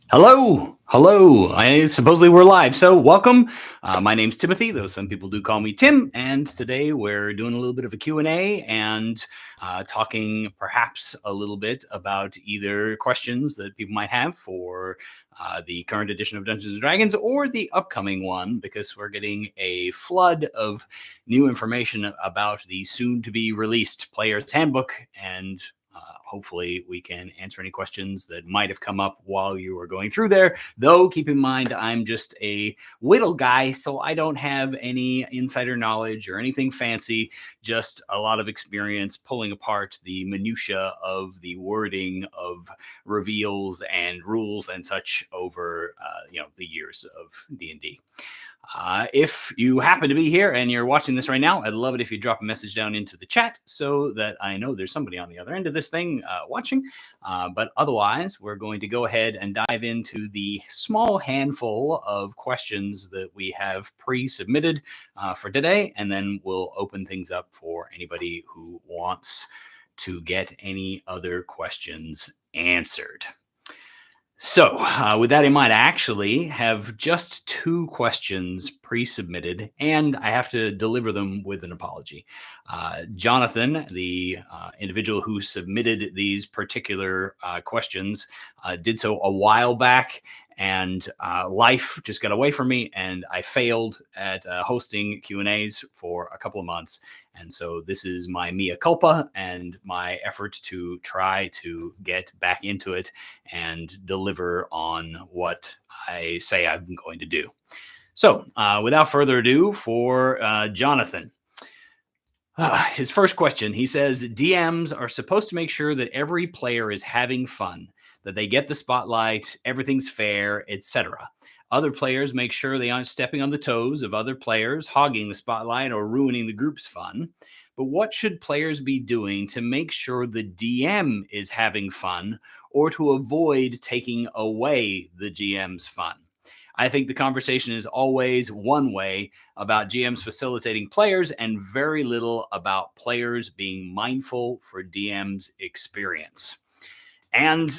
Hello. Supposedly we're live, so welcome. My name's Timothy, though some people do call me Tim. And today we're doing a little bit of a Q&A and talking perhaps a little bit about either questions that people might have for the current edition of Dungeons and Dragons or the upcoming one, because we're getting a flood of new information about the soon-to-be released Player's Handbook, and hopefully we can answer any questions that might have come up while you were going through there. Though, keep in mind, I'm just a whittle guy, so I don't have any insider knowledge or anything fancy, just a lot of experience pulling apart the minutia of the wording of reveals and rules and such over the years of D&D. If you happen to be here and you're watching this right now, I'd love it if you drop a message down into the chat so that I know there's somebody on the other end of this thing watching. But otherwise, we're going to go ahead and dive into the small handful of questions that we have pre-submitted for today, and then we'll open things up for anybody who wants to get any other questions answered. So, with that in mind, I actually have just two questions pre-submitted, and I have to deliver them with an apology. Jonathan, the individual who submitted these particular questions, did so a while back, and life just got away from me, and I failed at hosting Q&As for a couple of months. And so this is my mea culpa and my effort to try to get back into it and deliver on what I say I'm going to do. So without further ado, for Jonathan, his first question, he says, DMs are supposed to make sure that every player is having fun, that they get the spotlight, everything's fair, etc. Other players make sure they aren't stepping on the toes of other players, hogging the spotlight, or ruining the group's fun. But what should players be doing to make sure the DM is having fun, or to avoid taking away the GM's fun? I think the conversation is always one way about GMs facilitating players and very little about players being mindful for DM's experience. And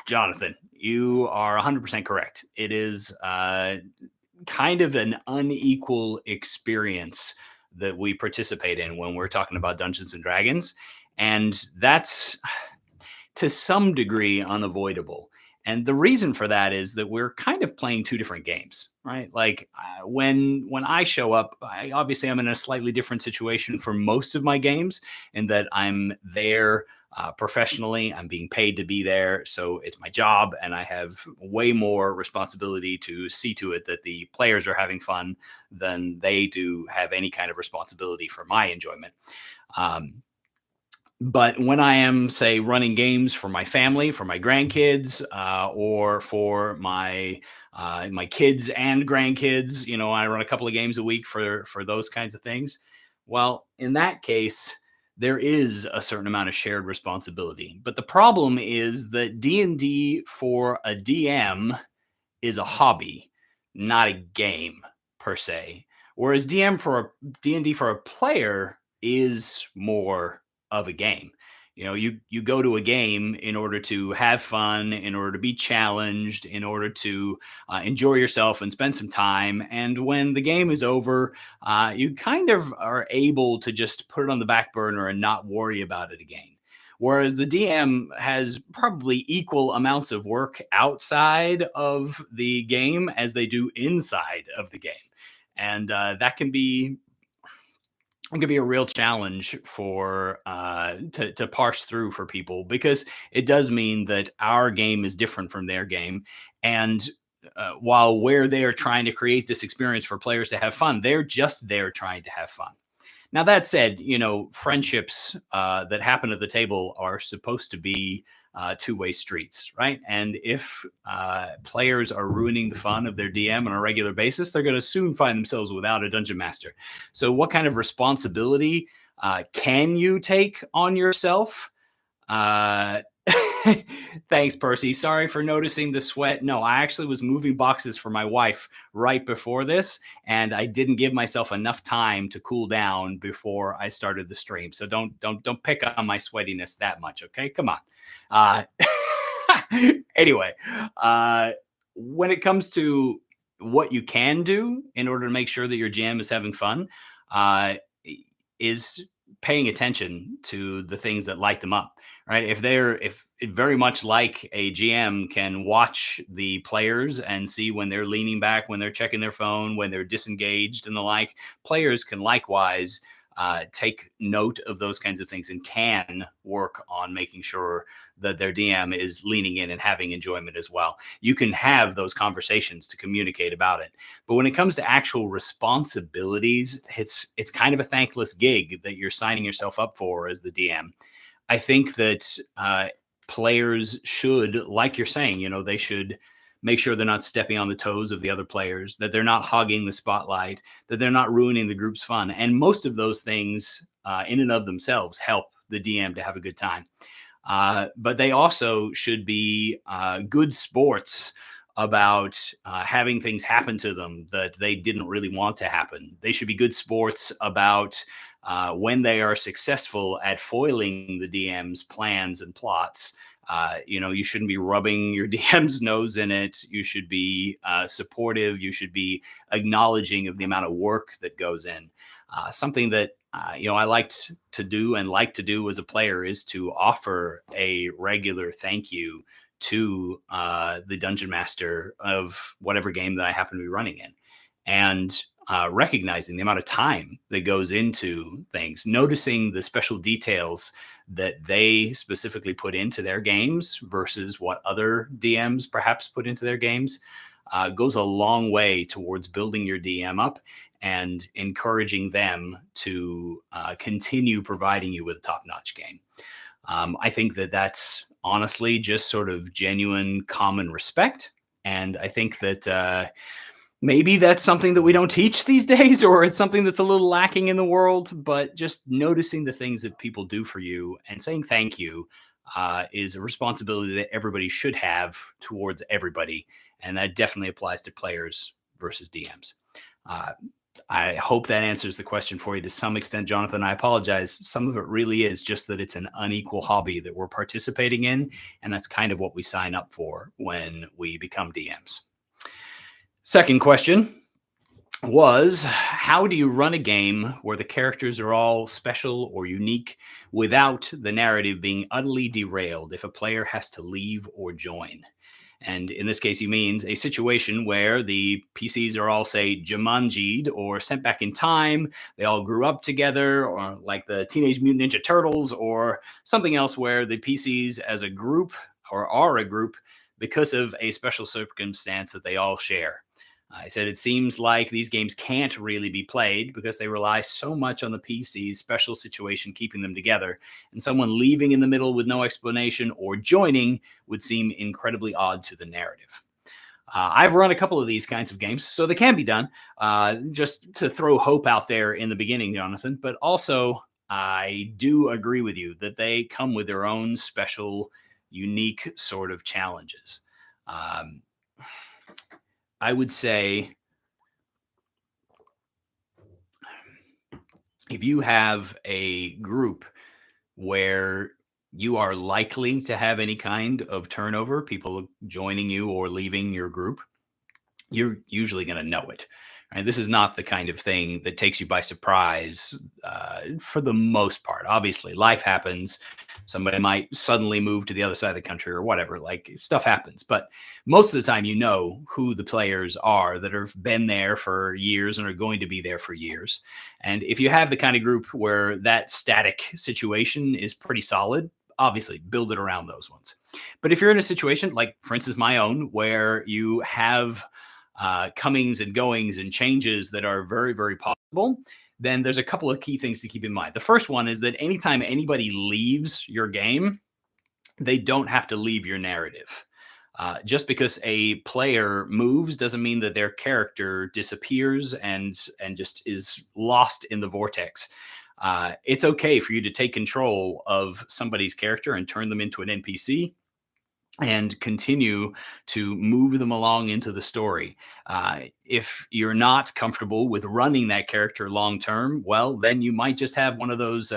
Jonathan, you are 100% correct. It is kind of an unequal experience that we participate in when we're talking about Dungeons and Dragons. And that's to some degree unavoidable. And the reason for that is that we're kind of playing two different games, right? Like when I show up, obviously I'm in a slightly different situation for most of my games, in that I'm there professionally. I'm being paid to be there, so it's my job, and I have way more responsibility to see to it that the players are having fun than they do have any kind of responsibility for my enjoyment. But when I am, say, running games for my family, for my grandkids, or for my kids and grandkids, I run a couple of games a week for those kinds of things. Well, in that case, there is a certain amount of shared responsibility. But the problem is that D&D for a DM is a hobby, not a game per se. Whereas D&D for a player is more of a game. You go to a game in order to have fun, in order to be challenged, in order to enjoy yourself and spend some time. And when the game is over, you kind of are able to just put it on the back burner and not worry about it again. Whereas the DM has probably equal amounts of work outside of the game as they do inside of the game. And that can be a real challenge for to parse through for people, because it does mean that our game is different from their game. And while we're there trying to create this experience for players to have fun, they're just there trying to have fun. Now, that said, friendships that happen at the table are supposed to be two-way streets, right? And if players are ruining the fun of their DM on a regular basis, they're going to soon find themselves without a dungeon master. So what kind of responsibility can you take on yourself? Thanks, Percy. Sorry for noticing the sweat. No, I actually was moving boxes for my wife right before this, and I didn't give myself enough time to cool down before I started the stream. So don't pick on my sweatiness that much, okay? Come on. Anyway, uh, when it comes to what you can do in order to make sure that your GM is having fun, uh, is paying attention to the things that light them up. Right? If very much like a GM can watch the players and see when they're leaning back, when they're checking their phone, when they're disengaged, and the like, players can likewise take note of those kinds of things and can work on making sure that their DM is leaning in and having enjoyment as well. You can have those conversations to communicate about it. But when it comes to actual responsibilities, it's kind of a thankless gig that you're signing yourself up for as the DM. I think that players should, like you're saying, they should make sure they're not stepping on the toes of the other players, that they're not hogging the spotlight, that they're not ruining the group's fun. And most of those things, in and of themselves, help the DM to have a good time. But they also should be good sports about having things happen to them that they didn't really want to happen. They should be good sports about when they are successful at foiling the DM's plans and plots. You shouldn't be rubbing your DM's nose in it. You should be supportive. You should be acknowledging of the amount of work that goes in. Something that I liked to do and like to do as a player is to offer a regular thank you to the dungeon master of whatever game that I happen to be running in, and recognizing the amount of time that goes into things, noticing the special details that they specifically put into their games versus what other DMs perhaps put into their games, goes a long way towards building your DM up and encouraging them to continue providing you with a top-notch game. I think that that's honestly just sort of genuine common respect. And I think that maybe that's something that we don't teach these days, or it's something that's a little lacking in the world. But just noticing the things that people do for you and saying thank you is a responsibility that everybody should have towards everybody. And that definitely applies to players versus DMs. Uh, I hope that answers the question for you to some extent, Jonathan. I apologize. Some of it really is just that it's an unequal hobby that we're participating in. And that's kind of what we sign up for when we become DMs. Second question was, how do you run a game where the characters are all special or unique without the narrative being utterly derailed if a player has to leave or join? And in this case, he means a situation where the PCs are all, say, Jumanji'd or sent back in time. They all grew up together, or like the Teenage Mutant Ninja Turtles, or something else where the PCs as a group or are a group because of a special circumstance that they all share. I said it seems like these games can't really be played because they rely so much on the PC's special situation keeping them together, and someone leaving in the middle with no explanation or joining would seem incredibly odd to the narrative. I've run a couple of these kinds of games, so they can be done. Just to throw hope out there in the beginning, Jonathan, but also I do agree with you that they come with their own special, unique sort of challenges. Um, I would say if you have a group where you are likely to have any kind of turnover, people joining you or leaving your group, you're usually going to know it. Right? This is not the kind of thing that takes you by surprise for the most part. Obviously, life happens. Somebody might suddenly move to the other side of the country or whatever. Like, stuff happens. But most of the time, you know who the players are that have been there for years and are going to be there for years. And if you have the kind of group where that static situation is pretty solid, obviously build it around those ones. But if you're in a situation like, for instance, my own, where you have comings and goings and changes that are very, very possible, then there's a couple of key things to keep in mind. The first one is that anytime anybody leaves your game, they don't have to leave your narrative. Just because a player moves doesn't mean that their character disappears and just is lost in the vortex. It's okay for you to take control of somebody's character and turn them into an NPC and continue to move them along into the story. If you're not comfortable with running that character long term, well, then you might just have one of those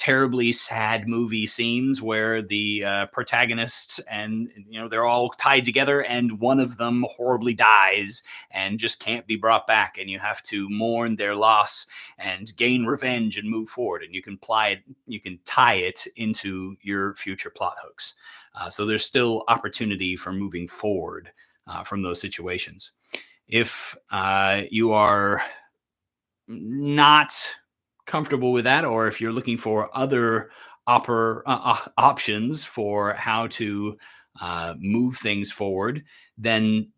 terribly sad movie scenes where the protagonists and they're all tied together and one of them horribly dies and just can't be brought back, and you have to mourn their loss and gain revenge and move forward, and you can tie it into your future plot hooks. So there's still opportunity for moving forward from those situations. If you are not comfortable with that, or if you're looking for other options for how to move things forward, then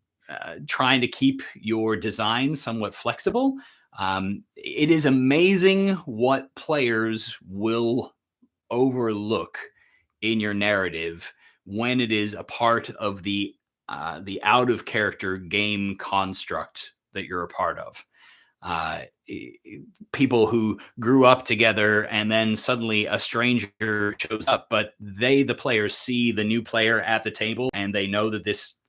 trying to keep your design somewhat flexible. It is amazing what players will overlook in your narrative when it is a part of the out of character game construct that you're a part of. Uh, People who grew up together and then suddenly a stranger shows up, but the players, see the new player at the table and they know that this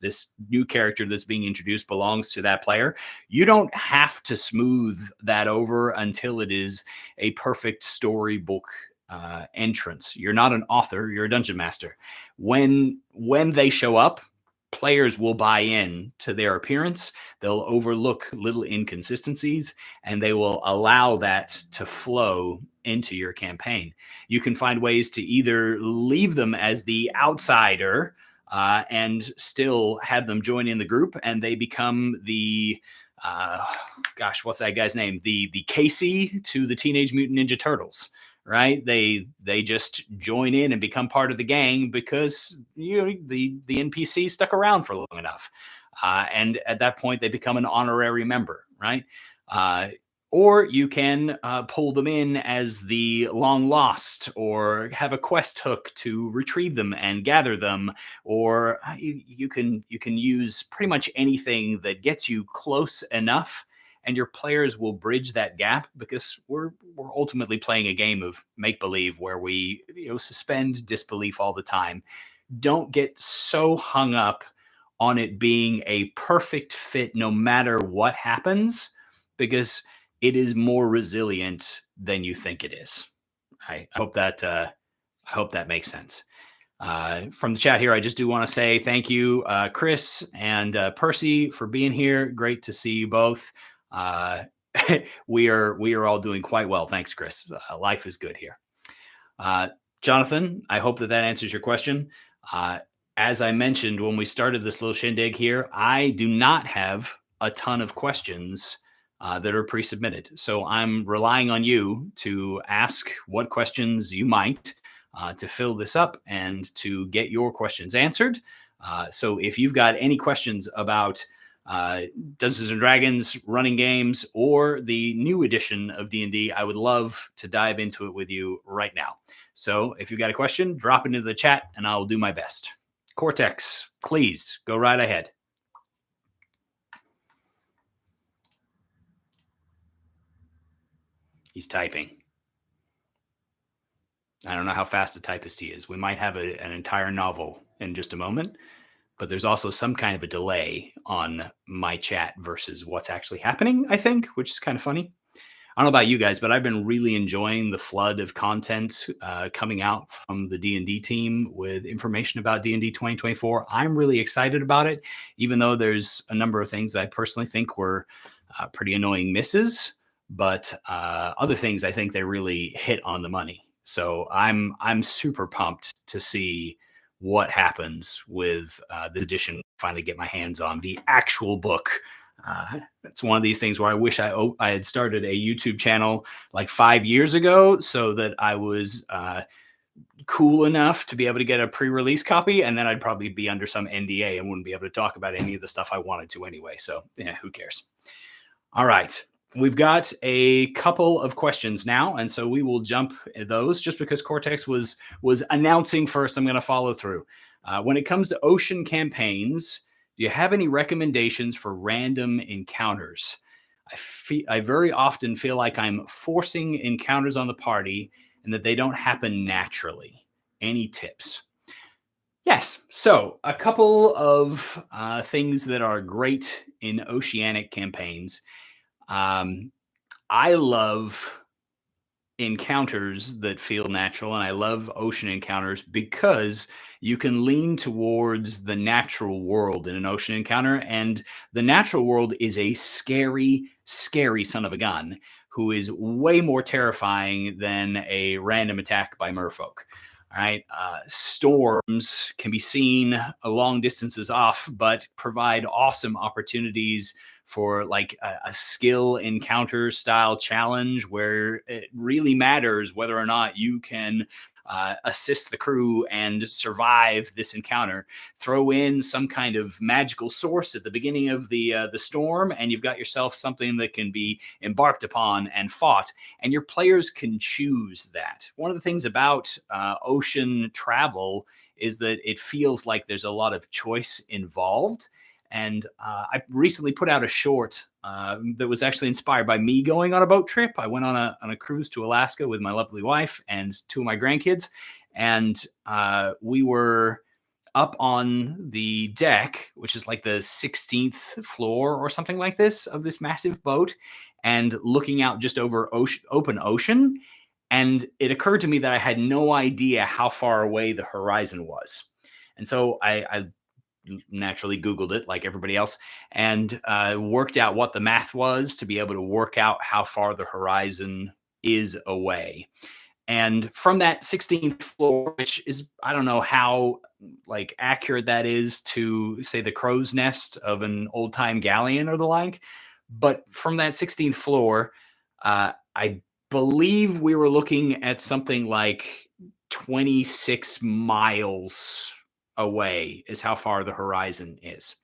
new character that's being introduced belongs to that player. You don't have to smooth that over until it is a perfect storybook entrance. You're not an author, you're a dungeon master. When they show up, players will buy in to their appearance. They'll overlook little inconsistencies and they will allow that to flow into your campaign. You can find ways to either leave them as the outsider and still have them join in the group, and they become the what's that guy's name? The Casey to the Teenage Mutant Ninja Turtles, right? They just join in and become part of the gang because the NPC stuck around for long enough, and at that point they become an honorary member, right? Or you can pull them in as the long lost, or have a quest hook to retrieve them and gather them, or you can use pretty much anything that gets you close enough, and your players will bridge that gap, because we're ultimately playing a game of make believe where we suspend disbelief all the time. Don't get so hung up on it being a perfect fit no matter what happens, because it is more resilient than you think it is. I hope that makes sense. From the chat here, I just do want to say thank you, Chris and Percy, for being here. Great to see you both. We are all doing quite well. Thanks, Chris. Life is good here. Jonathan, I hope that answers your question. As I mentioned when we started this little shindig here, I do not have a ton of questions that are pre-submitted. So I'm relying on you to ask what questions you might to fill this up and to get your questions answered. So if you've got any questions about Dungeons and Dragons, running games, or the new edition of D&D, I would love to dive into it with you right now. So if you've got a question, drop it into the chat and I'll do my best. Cortex, please go right ahead. He's typing. I don't know how fast a typist he is. We might have an entire novel in just a moment, but there's also some kind of a delay on my chat versus what's actually happening, I think, which is kind of funny. I don't know about you guys, but I've been really enjoying the flood of content coming out from the D&D team with information about D&D 2024. I'm really excited about it, even though there's a number of things I personally think were pretty annoying misses, but other things I think they really hit on the money. So I'm super pumped to see what happens with this edition. Finally get my hands on the actual book. It's one of these things where I wish I had started a YouTube channel like 5 years ago, so that I was cool enough to be able to get a pre-release copy, and then I'd probably be under some NDA and wouldn't be able to talk about any of the stuff I wanted to anyway. So yeah, who cares? All right. We've got a couple of questions now, and so we will jump those. Just because Cortex was announcing first, I'm going to follow through. When it comes to ocean campaigns, do you have any recommendations for random encounters? I very often feel like I'm forcing encounters on the party and that they don't happen naturally. Any tips? Yes. So a couple of things that are great in Oceanic campaigns. I love encounters that feel natural, and I love ocean encounters because you can lean towards the natural world in an ocean encounter. And the natural world is a scary, scary son of a gun who is way more terrifying than a random attack by merfolk. All right. Storms can be seen a long distances off, but provide awesome opportunities for like a skill encounter style challenge where it really matters whether or not you can assist the crew and survive this encounter. Throw in some kind of magical source at the beginning of the storm, and you've got yourself something that can be embarked upon and fought. And your players can choose that. One of the things about ocean travel is that it feels like there's a lot of choice involved. And I recently put out a short that was actually inspired by me going on a boat trip. I went on a cruise to Alaska with my lovely wife and two of my grandkids, and we were up on the deck, which is like the 16th floor or something like this of this massive boat, and looking out just over open ocean. And it occurred to me that I had no idea how far away the horizon was. And so I naturally Googled it like everybody else and worked out what the math was to be able to work out how far the horizon is away. And from that 16th floor, which is, I don't know how like accurate that is to say the crow's nest of an old time galleon or the like, but from that 16th floor, I believe we were looking at something like 26 miles away is how far the horizon is.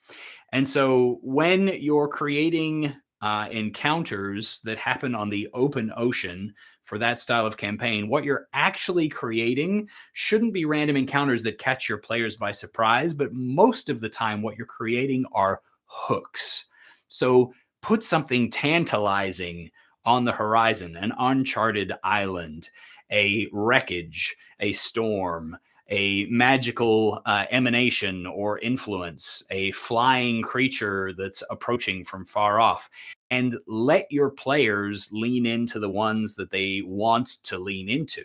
And so when you're creating encounters that happen on the open ocean for that style of campaign, what you're actually creating shouldn't be random encounters that catch your players by surprise, but most of the time, what you're creating are hooks. So put something tantalizing on the horizon, an uncharted island, a wreckage, a storm, a magical emanation or influence, a flying creature that's approaching from far off, and let your players lean into the ones that they want to lean into.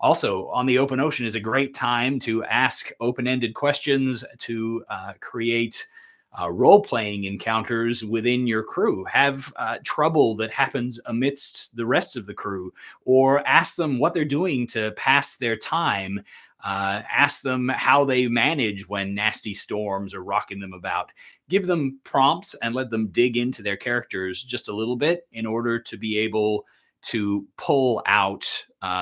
Also, on the open ocean is a great time to ask open ended questions, to create role playing encounters within your crew. Have trouble that happens amidst the rest of the crew, or ask them what they're doing to pass their time. Ask them how they manage when nasty storms are rocking them about. Give them prompts and let them dig into their characters just a little bit in order to be able to pull out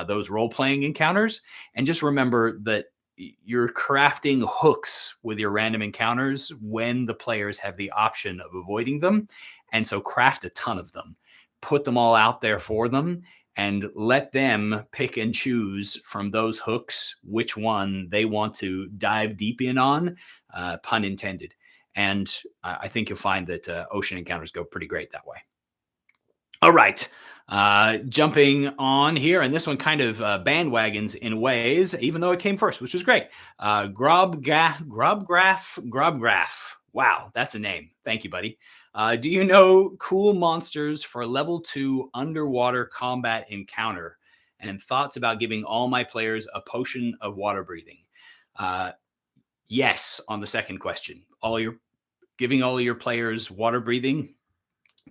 those role playing encounters. And just remember that you're crafting hooks with your random encounters when the players have the option of avoiding them. And so craft a ton of them, put them all out there for them, and let them pick and choose from those hooks which one they want to dive deep in on, pun intended. And I think you'll find that ocean encounters go pretty great that way. All right. Jumping on here, and this one kind of bandwagons in ways, even though it came first, which was great. Grobgraph. Wow, that's a name. Thank you, buddy. Do you know cool monsters for level 2 underwater combat encounter? And thoughts about giving all my players a potion of water breathing? Uh, yes, on the second question. Giving all your players water breathing,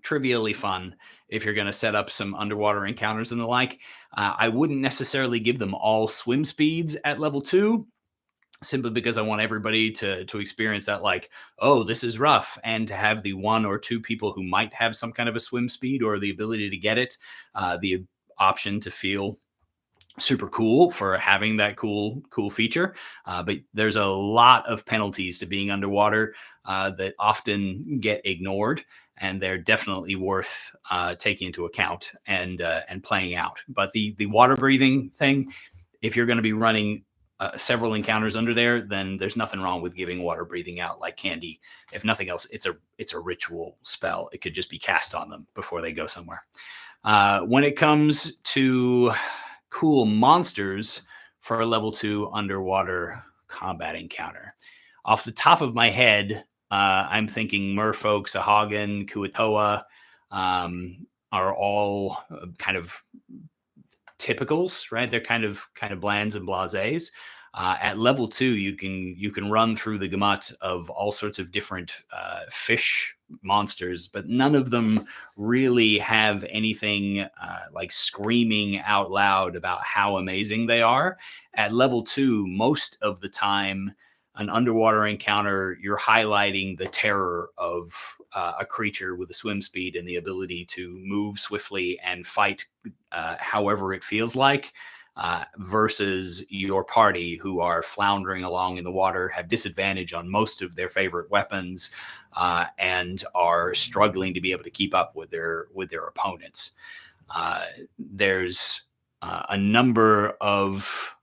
trivially fun if you're going to set up some underwater encounters and the like. I wouldn't necessarily give them all swim speeds at level 2, simply because I want everybody to experience that, like, oh, this is rough, and to have the one or two people who might have some kind of a swim speed or the ability to get it, the option to feel super cool for having that cool feature. But there's a lot of penalties to being underwater that often get ignored, and they're definitely worth taking into account and playing out. But the water breathing thing, if you're going to be running several encounters under there, then there's nothing wrong with giving water breathing out like candy. If nothing else, it's a ritual spell. It could just be cast on them before they go somewhere. When it comes to cool monsters for a level 2 underwater combat encounter, off the top of my head, I'm thinking merfolk, Sahagin, Kuatoa are all kind of typicals, right? They're kind of blands and blasés. At level 2, you can run through the gamut of all sorts of different fish monsters, but none of them really have anything like screaming out loud about how amazing they are. At level 2, most of the time, an underwater encounter, you're highlighting the terror of a creature with a swim speed and the ability to move swiftly and fight however it feels like, versus your party who are floundering along in the water, have disadvantage on most of their favorite weapons, and are struggling to be able to keep up with their opponents. There's a number of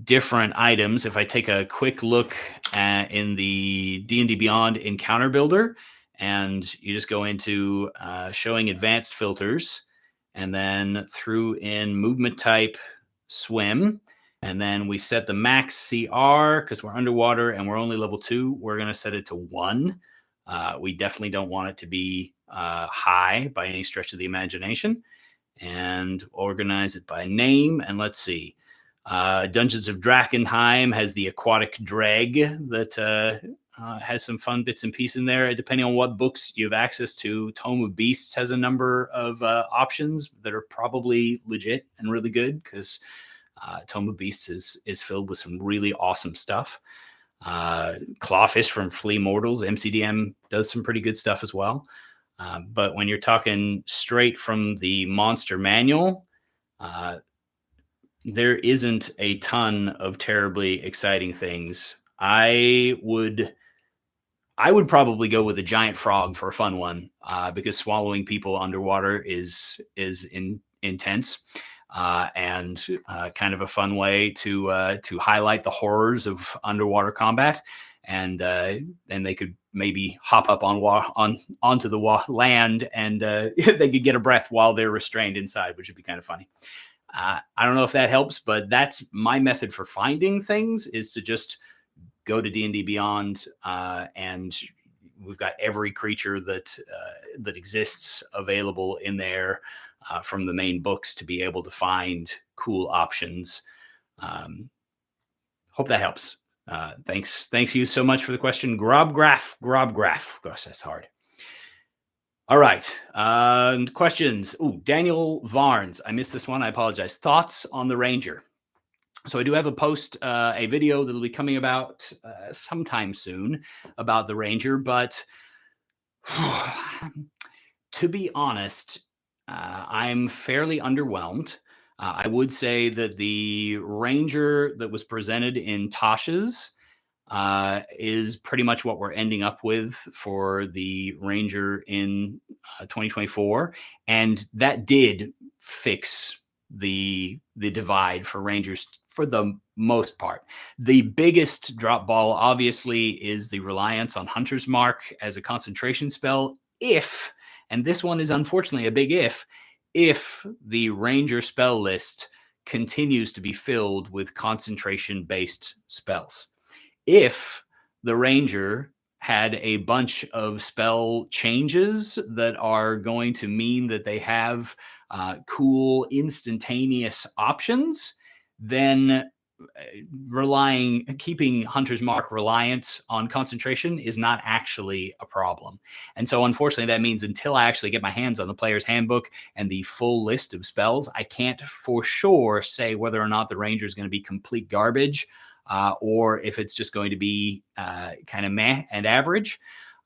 different items. If I take a quick look in the D&D Beyond encounter builder, and you just go into showing advanced filters, and then threw in movement type swim, and then we set the max CR because we're underwater and we're only level 2. We're going to set it to 1. We definitely don't want it to be high by any stretch of the imagination. And organize it by name. And let's see. Dungeons of Drakkenheim has the aquatic dreg that has some fun bits and pieces in there. Depending on what books you have access to, Tome of Beasts has a number of options that are probably legit and really good, because Tome of Beasts is filled with some really awesome stuff. Clawfish from Flea Mortals, MCDM, does some pretty good stuff as well. But when you're talking straight from the monster manual, there isn't a ton of terribly exciting things. I would probably go with a giant frog for a fun one, because swallowing people underwater is intense, and kind of a fun way to highlight the horrors of underwater combat. And they could maybe hop up onto the land, and they could get a breath while they're restrained inside, which would be kind of funny. I don't know if that helps, but that's my method for finding things, is to just go to D&D Beyond, and we've got every creature that exists available in there from the main books to be able to find cool options. Hope that helps. Thanks you so much for the question, Grobgraph. Gosh, that's hard. All right. Questions. Daniel Varnes. I missed this one. I apologize. Thoughts on the Ranger. So I do have a video that'll be coming about sometime soon about the Ranger, but to be honest, I'm fairly underwhelmed. I would say that the Ranger that was presented in Tasha's is pretty much what we're ending up with for the Ranger in 2024. And that did fix the divide for Rangers for the most part. The biggest drop ball, obviously, is the reliance on Hunter's Mark as a concentration spell. And this one is unfortunately a big if the Ranger spell list continues to be filled with concentration-based spells. If the Ranger had a bunch of spell changes that are going to mean that they have cool instantaneous options, then keeping Hunter's Mark reliant on concentration is not actually a problem. And so unfortunately, that means until I actually get my hands on the player's handbook and the full list of spells, I can't for sure say whether or not the Ranger is going to be complete garbage, or if it's just going to be kind of meh and average.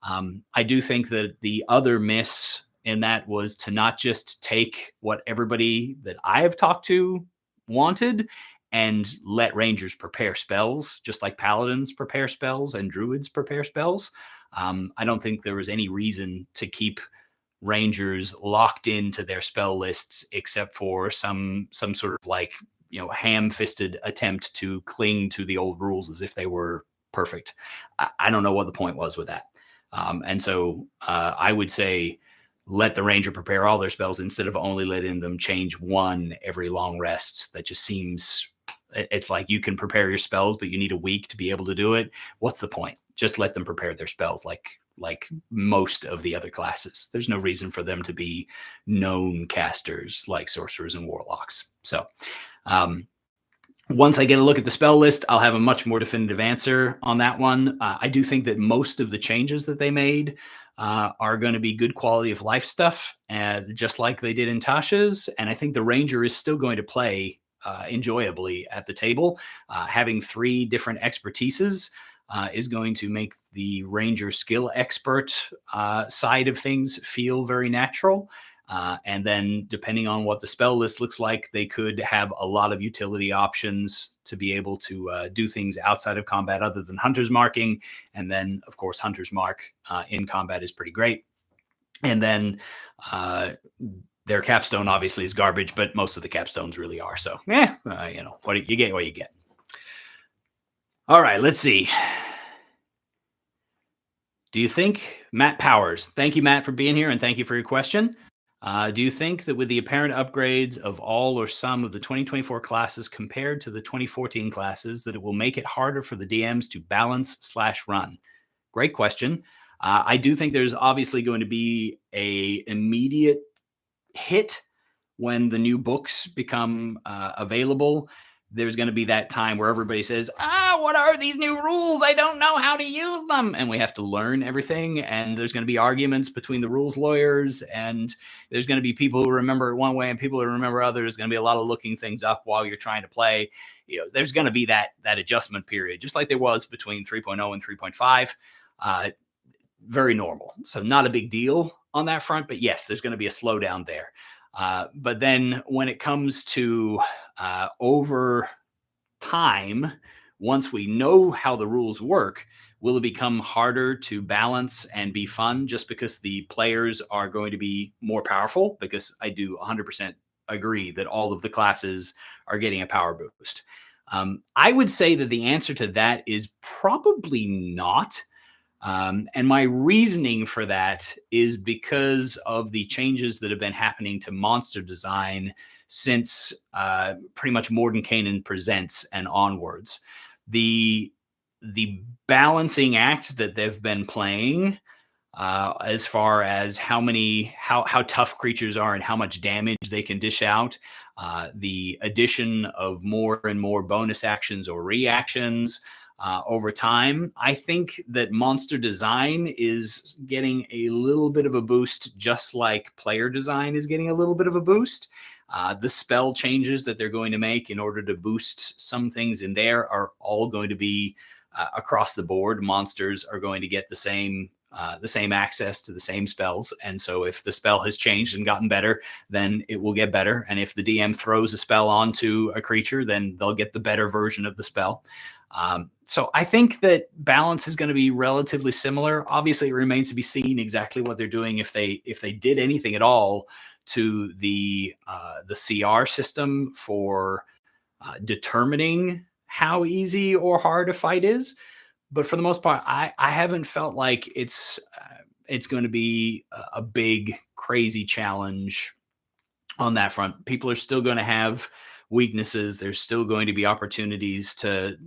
I do think that the other miss in that was to not just take what everybody that I have talked to wanted and let Rangers prepare spells, just like Paladins prepare spells and Druids prepare spells. I don't think there was any reason to keep Rangers locked into their spell lists, except for some sort of like, ham-fisted attempt to cling to the old rules as if they were perfect. I don't know what the point was with that. And so I would say let the Ranger prepare all their spells instead of only letting them change one every long rest. That just seems, it's like you can prepare your spells, but you need a week to be able to do it. What's the point? Just let them prepare their spells like like most of the other classes. There's no reason for them to be known casters like sorcerers and warlocks. So um, once I get a look at the spell list, I'll have a much more definitive answer on that one. I do think that most of the changes that they made are going to be good quality of life stuff, just like they did in Tasha's. And I think the Ranger is still going to play enjoyably at the table. Having three different expertises is going to make the Ranger skill expert side of things feel very natural. And then, depending on what the spell list looks like, they could have a lot of utility options to be able to do things outside of combat other than Hunter's Marking. And then, of course, Hunter's Mark in combat is pretty great. And then their capstone obviously is garbage, but most of the capstones really are. So, what you get, what you get. All right, let's see. Do you think, Matt Powers, thank you, Matt, for being here, and thank you for your question. Do you think that with the apparent upgrades of all or some of the 2024 classes compared to the 2014 classes, that it will make it harder for the DMs to balance/run? Great question. I do think there's obviously going to be a immediate hit when the new books become available. There's going to be that time where everybody says, what are these new rules? I don't know how to use them. And we have to learn everything. And there's going to be arguments between the rules lawyers. And there's going to be people who remember it one way and people who remember others. There's going to be a lot of looking things up while you're trying to play. There's going to be that adjustment period, just like there was between 3.0 and 3.5. Very normal. So not a big deal on that front. But yes, there's going to be a slowdown there. But then when it comes to over time, once we know how the rules work, will it become harder to balance and be fun just because the players are going to be more powerful? Because I do 100% agree that all of the classes are getting a power boost. I would say that the answer to that is probably not. And my reasoning for that is because of the changes that have been happening to monster design since pretty much Mordenkainen Presents and onwards. The balancing act that they've been playing as far as how tough creatures are and how much damage they can dish out, the addition of more and more bonus actions or reactions, over time, I think that monster design is getting a little bit of a boost, just like player design is getting a little bit of a boost. The spell changes that they're going to make in order to boost some things in there are all going to be across the board. Monsters are going to get the same access to the same spells. And so if the spell has changed and gotten better, then it will get better. And if the DM throws a spell onto a creature, then they'll get the better version of the spell. So I think that balance is going to be relatively similar. Obviously, it remains to be seen exactly what they're doing if they did anything at all to the CR system for determining how easy or hard a fight is. But for the most part, I haven't felt like it's going to be a big, crazy challenge on that front. People are still going to have weaknesses. There's still going to be opportunities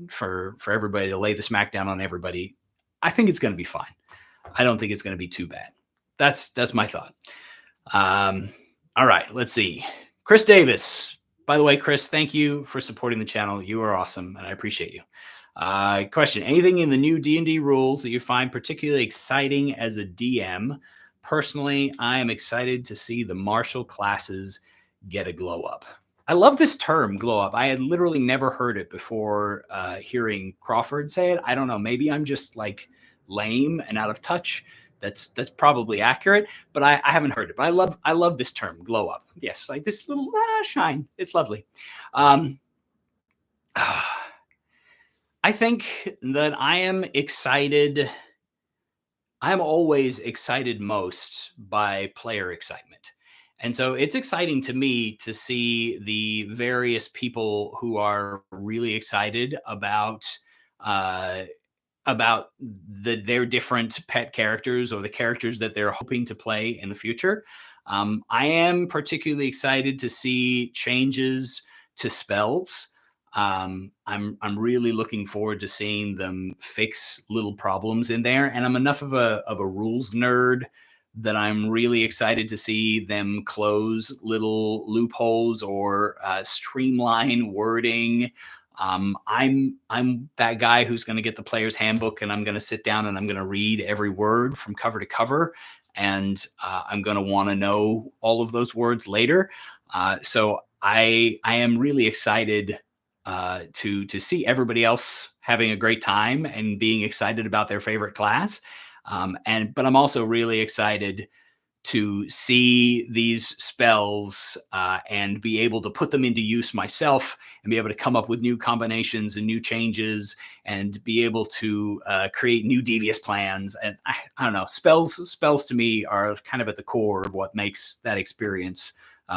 for everybody to lay the smackdown on everybody. I think it's going to be fine. I don't think it's going to be too bad. That's my thought. All right, let's see. Chris Davis. By the way, Chris, thank you for supporting the channel. You are awesome, and I appreciate you. Question: anything in the new D&D rules that you find particularly exciting as a DM? Personally, I am excited to see the martial classes get a glow up. I love this term, glow up. I had literally never heard it before hearing Crawford say it. I don't know. Maybe I'm just like lame and out of touch. That's probably accurate, but I haven't heard it. But I love this term, glow up. Yes, like this little shine. It's lovely. I think that I am excited. I'm always excited most by player excitement. And so it's exciting to me to see the various people who are really excited about their different pet characters or the characters that they're hoping to play in the future. I am particularly excited to see changes to spells. I'm really looking forward to seeing them fix little problems in there, and I'm enough of a rules nerd that I'm really excited to see them close little loopholes or streamline wording. I'm that guy who's going to get the player's handbook, and I'm going to sit down and I'm going to read every word from cover to cover, and I'm going to want to know all of those words later. So I am really excited to see everybody else having a great time and being excited about their favorite class. But I'm also really excited to see these spells and be able to put them into use myself and be able to come up with new combinations and new changes and be able to create new devious plans. And I don't know, spells to me are kind of at the core of what makes that experience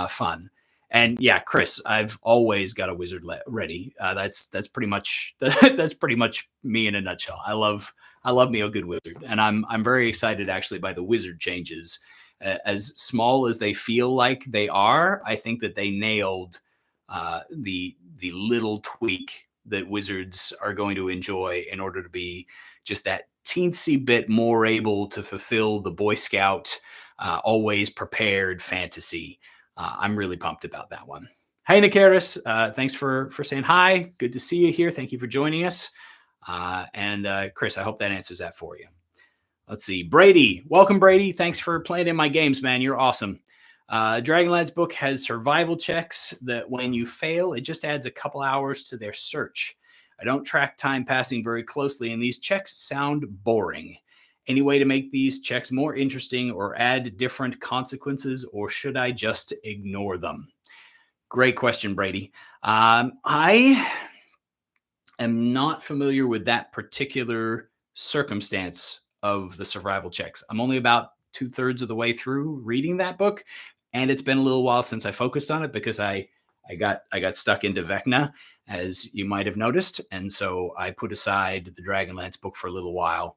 fun. And yeah, Chris, I've always got a wizard ready. That's pretty much that's pretty much me in a nutshell. I love me a good wizard, and I'm very excited actually by the wizard changes. As small as they feel like they are, I think that they nailed the little tweak that wizards are going to enjoy in order to be just that teensy bit more able to fulfill the Boy Scout always prepared fantasy. I'm really pumped about that one. Hey, Nakaris, thanks for saying hi. Good to see you here. Thank you for joining us. And Chris, I hope that answers that for you. Let's see. Brady. Welcome, Brady. Thanks for playing in my games, man. You're awesome. Dragonlad's book has survival checks that when you fail, it just adds a couple hours to their search. I don't track time passing very closely, and these checks sound boring. Any way to make these checks more interesting or add different consequences, or should I just ignore them? Great question, Brady. I am not familiar with that particular circumstance of the survival checks. I'm only about 2/3 of the way through reading that book, and it's been a little while since I focused on it because I got stuck into Vecna, as you might have noticed, and so I put aside the Dragonlance book for a little while.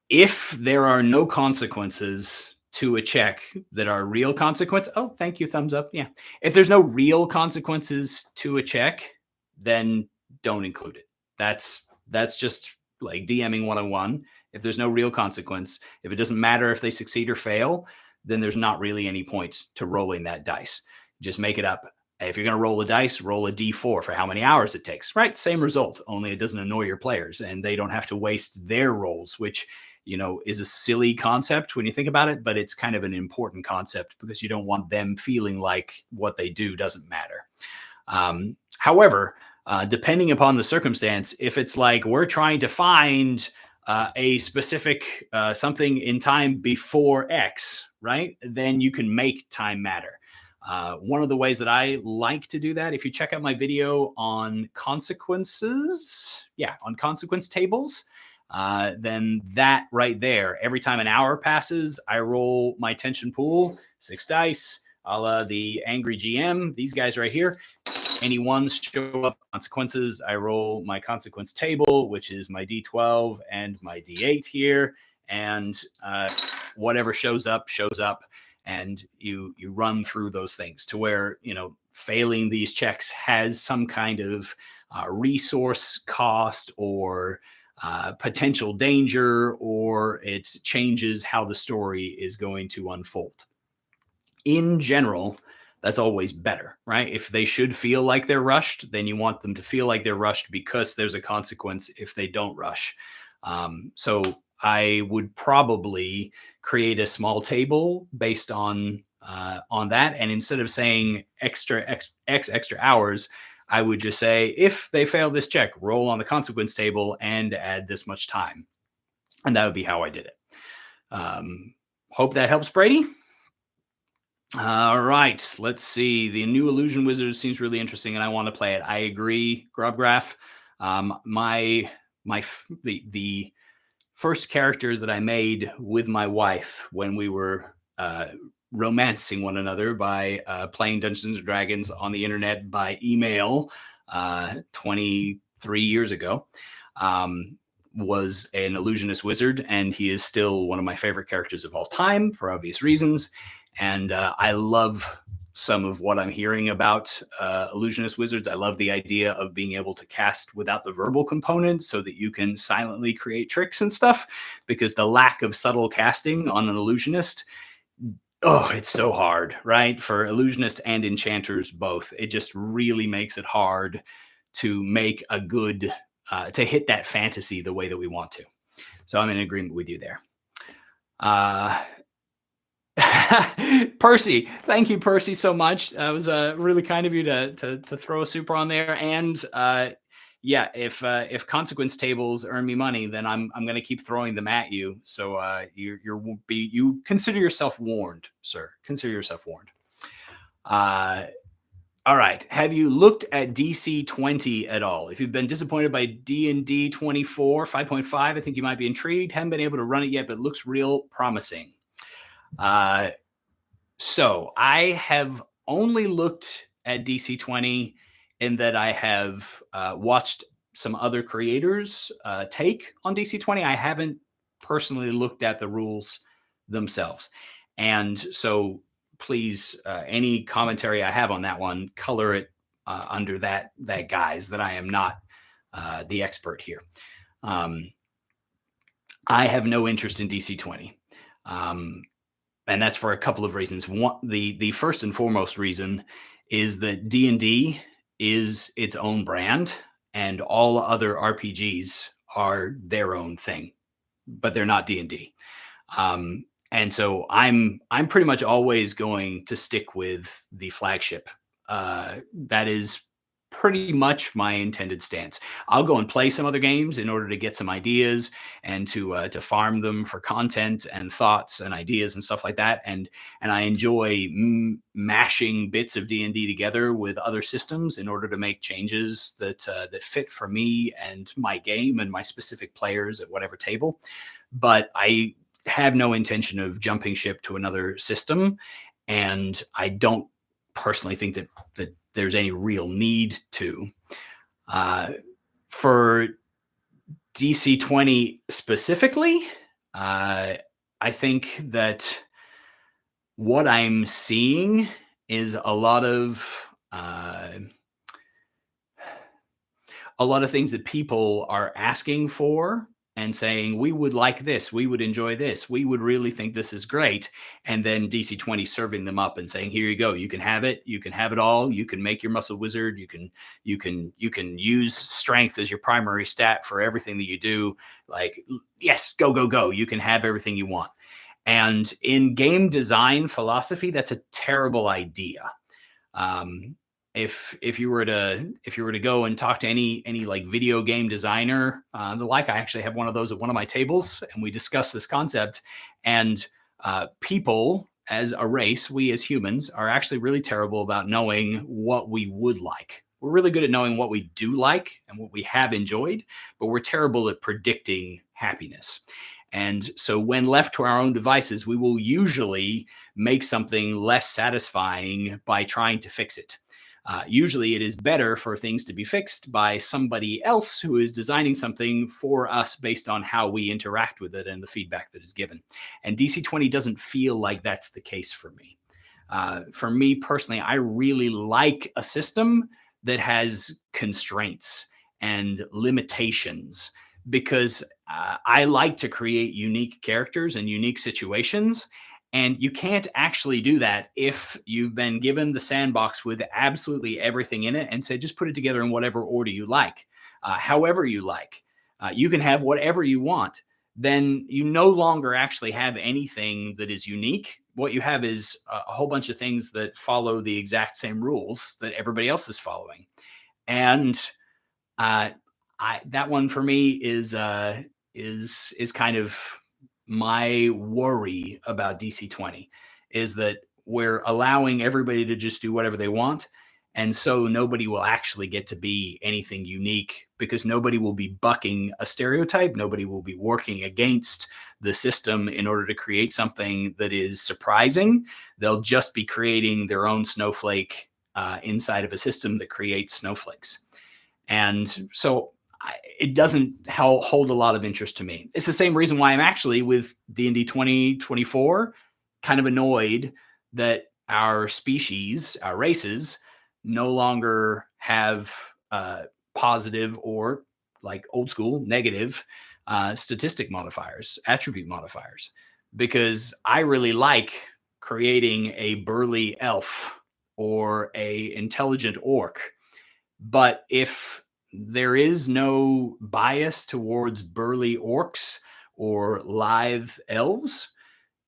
If there are no consequences to a check that are real consequence, oh, thank you, thumbs up. Yeah, if there's no real consequences to a check, then don't include it. That's just like DMing 101. If there's no real consequence, if it doesn't matter if they succeed or fail, then there's not really any point to rolling that dice. Just make it up. If you're going to roll a dice, roll a d4 for how many hours it takes, right? Same result, only it doesn't annoy your players and they don't have to waste their rolls, which, you know, is a silly concept when you think about it, but it's kind of an important concept because you don't want them feeling like what they do doesn't matter. However, depending upon the circumstance, if it's like we're trying to find a specific something in time before X, right? Then you can make time matter. One of the ways that I like to do that, if you check out my video on consequences, on consequence tables, then that right there, every time an hour passes, I roll my tension pool, 6 dice, a la the Angry GM, these guys right here. Any ones show up consequences, I roll my consequence table, which is my D12 and my D8 here. And whatever shows up, and you run through those things to where, you know, failing these checks has some kind of resource cost or potential danger, or it changes how the story is going to unfold. In general, that's always better, right? If they should feel like they're rushed, then you want them to feel like they're rushed because there's a consequence if they don't rush. So I would probably create a small table based on that, and instead of saying extra hours, I would just say if they fail this check, roll on the consequence table and add this much time, and that would be how I did it. Hope that helps, Brady. All right, let's see. The new Illusion Wizard seems really interesting, and I want to play it. I agree, Grubgraph. The first character that I made with my wife when we were romancing one another by playing Dungeons and Dragons on the internet by email 23 years ago was an illusionist wizard, and he is still one of my favorite characters of all time for obvious reasons. And I love some of what I'm hearing about illusionist wizards. I love the idea of being able to cast without the verbal component so that you can silently create tricks and stuff, because the lack of subtle casting on an illusionist, oh, it's so hard, right? For illusionists and enchanters both. It just really makes it hard to make a good, to hit that fantasy the way that we want to. So I'm in agreement with you there. Percy, thank you, Percy, so much. That was really kind of you to throw a super on there. And yeah, if consequence tables earn me money, then I'm going to keep throwing them at you. So you consider yourself warned, sir. Consider yourself warned. All right. Have you looked at DC 20 at all? If you've been disappointed by D&D 24 5.5, I think you might be intrigued. Haven't been able to run it yet, but it looks real promising. So I have only looked at DC 20 in that I have watched some other creators take on DC 20. I haven't personally looked at the rules themselves. And so please, any commentary I have on that one, color it under that guise that I am not the expert here. I have no interest in DC 20. And that's for a couple of reasons. One, the first and foremost reason is that D&D is its own brand, and all other RPGs are their own thing, but they're not D&D. And so I'm pretty much always going to stick with the flagship. That is pretty much my intended stance. I'll go and play some other games in order to get some ideas and to farm them for content and thoughts and ideas and stuff like that. And I enjoy mashing bits of D&D together with other systems in order to make changes that fit for me and my game and my specific players at whatever table. But I have no intention of jumping ship to another system, and I don't personally think that there's any real need to. For DC 20 specifically, I think that what I'm seeing is a lot of things that people are asking for and saying, we would like this, we would enjoy this, we would really think this is great. And then DC 20 serving them up and saying, here you go, you can have it all. You can make your muscle wizard. You can use strength as your primary stat for everything that you do. Like, yes, go. You can have everything you want. And in game design philosophy, that's a terrible idea. If you were to go and talk to any like video game designer, I actually have one of those at one of my tables, and we discuss this concept. And people as a race, we as humans, are actually really terrible about knowing what we would like. We're really good at knowing what we do like and what we have enjoyed, but we're terrible at predicting happiness. And so when left to our own devices, we will usually make something less satisfying by trying to fix it. Usually it is better for things to be fixed by somebody else who is designing something for us based on how we interact with it and the feedback that is given. And DC 20 doesn't feel like that's the case for me. For me personally, I really like a system that has constraints and limitations, because I like to create unique characters and unique situations. And you can't actually do that if you've been given the sandbox with absolutely everything in it and said, just put it together in whatever order you like, however you like. You can have whatever you want. Then you no longer actually have anything that is unique. What you have is a whole bunch of things that follow the exact same rules that everybody else is following. And that one for me is kind of my worry about DC 20, is that we're allowing everybody to just do whatever they want. And so nobody will actually get to be anything unique, because nobody will be bucking a stereotype. Nobody will be working against the system in order to create something that is surprising. They'll just be creating their own snowflake inside of a system that creates snowflakes. And so it doesn't hold a lot of interest to me. It's the same reason why I'm actually with D&D 2024 kind of annoyed that our species, our races, no longer have positive or, like old school, negative statistic modifiers, attribute modifiers, because I really like creating a burly elf or a intelligent orc. But if there is no bias towards burly orcs or lithe elves,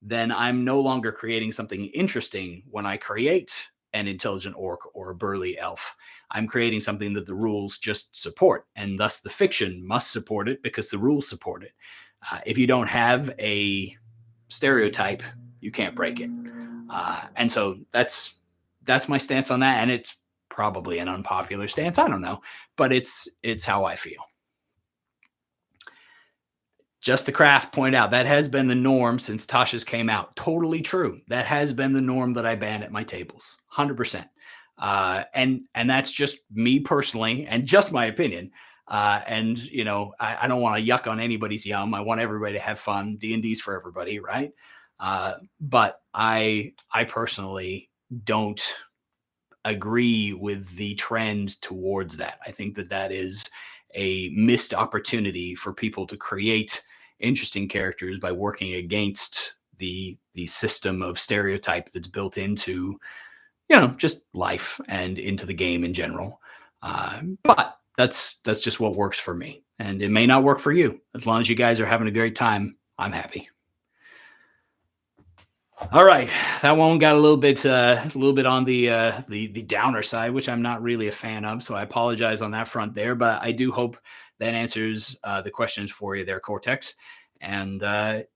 then I'm no longer creating something interesting when I create an intelligent orc or a burly elf. I'm creating something that the rules just support, and thus the fiction must support it because the rules support it. If you don't have a stereotype, you can't break it. And so that's my stance on that, and it's probably an unpopular stance. I don't know, but it's how I feel. Just the Craft point out that has been the norm since Tasha's came out. Totally true. That has been the norm that I ban at my tables, 100%. And that's just me personally, and just my opinion. And I don't want to yuck on anybody's yum. I want everybody to have fun. D&D's for everybody, right? But I personally don't agree with the trend towards that. I think that is a missed opportunity for people to create interesting characters by working against the system of stereotype that's built into just life and into the game in general. But that's just what works for me, and it may not work for you. As long as you guys are having a great time, I'm happy. All right, that one got a little bit on the downer side, which I'm not really a fan of. So I apologize on that front there, but I do hope that answers the questions for you there, Cortex. And I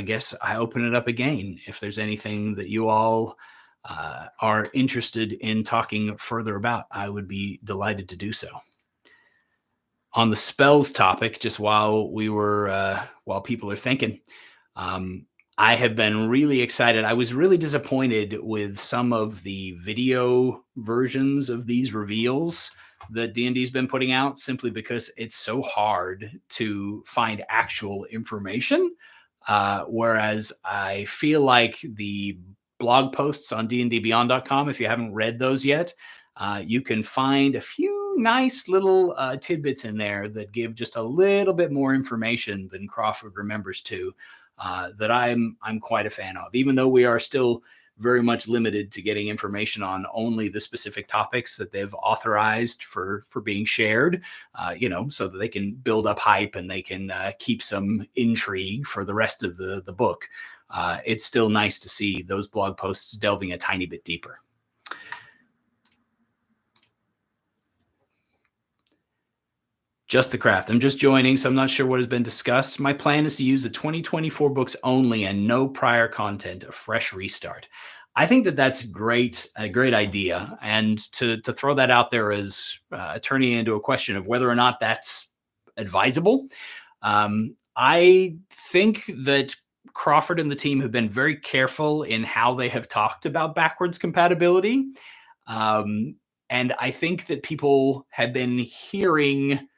guess I open it up again. If there's anything that you all are interested in talking further about, I would be delighted to do so. On the spells topic, just while people are thinking. I have been really excited. I was really disappointed with some of the video versions of these reveals that D&D's been putting out, simply because it's so hard to find actual information. Whereas I feel like the blog posts on dndbeyond.com, if you haven't read those yet, you can find a few nice little tidbits in there that give just a little bit more information than Crawford remembers to. That I'm quite a fan of, even though we are still very much limited to getting information on only the specific topics that they've authorized for being shared, so that they can build up hype and they can keep some intrigue for the rest of the book. It's still nice to see those blog posts delving a tiny bit deeper. Just the Craft. I'm just joining, so I'm not sure what has been discussed. My plan is to use the 2024 books only and no prior content, a fresh restart. I think that's a great idea. And to throw that out there as turning into a question of whether or not that's advisable. I think that Crawford and the team have been very careful in how they have talked about backwards compatibility. And I think that people have been hearing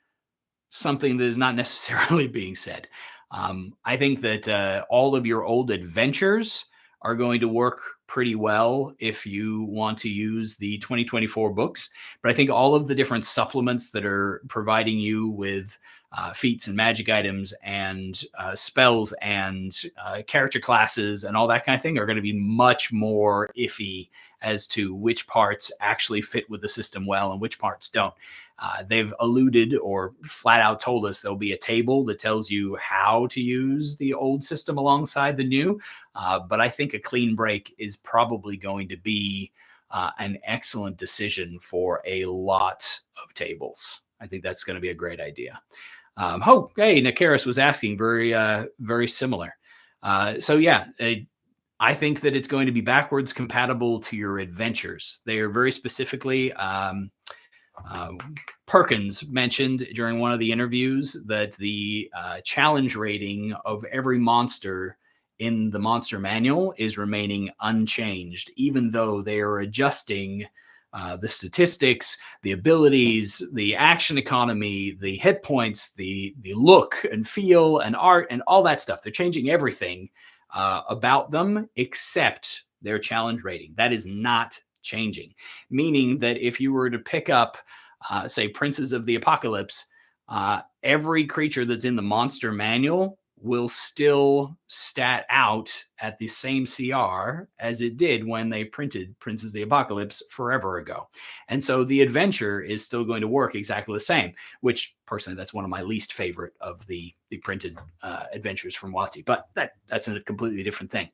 something that is not necessarily being said. I think that all of your old adventures are going to work pretty well if you want to use the 2024 books. But I think all of the different supplements that are providing you with feats and magic items and spells and character classes and all that kind of thing are going to be much more iffy as to which parts actually fit with the system well and which parts don't. They've alluded or flat out told us there'll be a table that tells you how to use the old system alongside the new. But I think a clean break is probably going to be an excellent decision for a lot of tables. I think that's going to be a great idea. Hey, Nakaris was asking very similar. So yeah, I think that it's going to be backwards compatible to your adventures. They are very specifically, Perkins mentioned during one of the interviews that the challenge rating of every monster in the monster manual is remaining unchanged, even though they are adjusting the statistics, the abilities, the action economy, the hit points, the look and feel and art and all that stuff. They're changing everything about them except their challenge rating. That is not changing. Meaning that if you were to pick up, say, Princes of the Apocalypse, every creature that's in the monster manual will still stat out at the same CR as it did when they printed Princes of the Apocalypse forever ago. And so the adventure is still going to work exactly the same, which personally, that's one of my least favorite of the printed adventures from WotC, but that's a completely different thing.